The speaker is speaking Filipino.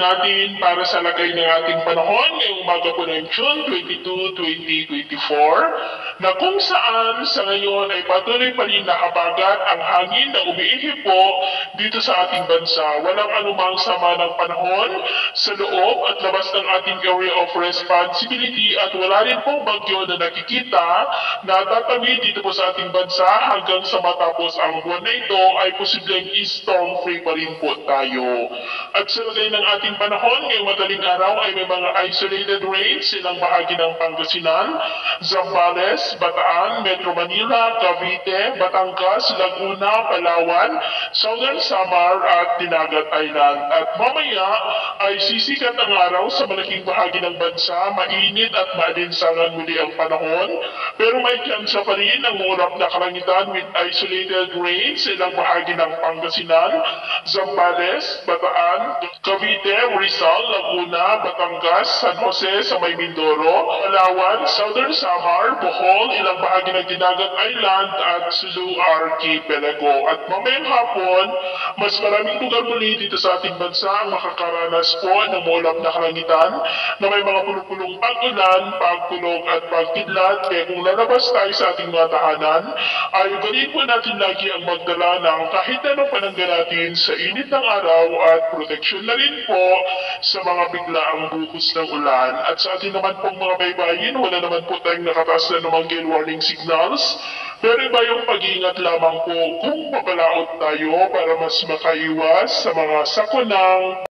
natin para sa lagay ng ating panahon ngayong umaga po ng June 22, 2024 na kung saan sa ngayon ay patuloy pa rin nakabagat ang hangin na umiihip po dito sa ating bansa. Walang anumang sama ng panahon sa loob at labas ng ating area of responsibility at wala rin pong bagyo na nakikita na tatawid dito po sa ating bansa hanggang sa matapos ang buwan na ito ay posibleng storm free pa rin po tayo. At sa lagay ng ating panahon ngayong madaling araw ay may mga isolated rains silang bahagi ng Pangasinan, Zambales, Bataan, Metro Manila, Cavite, Batangas, Laguna, Palawan, Southern Samar at Dinagat Island. At mamaya ay sisikat ang araw sa malaking bahagi ng bansa, mainit at maalinsangan muli ang panahon, pero may tsansa pa rin ang ulap na kalangitan with isolated rains silang bahagi ng Pangasinan, Zambales, Bataan, Cavite, Rizal, Laguna, Batangas, San Jose sa may Mindoro, Palawan, Southern Samar, Bohol, ilang bahagi ng Dinagat Island at Sulu Archipelago. At mamayang hapon, mas maraming lugar muli dito sa ating bansa ang makakaranas po ng maulap na kalangitan na may mga pulong-pulong pag-ulan, pagkulog at pagkidlat. Kaya kung lalabas tayo sa ating mga tahanan, ay ugalin po natin lagi ang magdala ng kahit anong panangga natin sa init ng araw at proteksyon na rin po sa mga biglaang buhos ng ulan. At sa ating naman pong mga baybayin, wala naman po tayong nakataas na namang gale warning signals. Pero iba yung pag-iingat lamang po kung papalaot tayo para mas makaiwas sa mga sakunang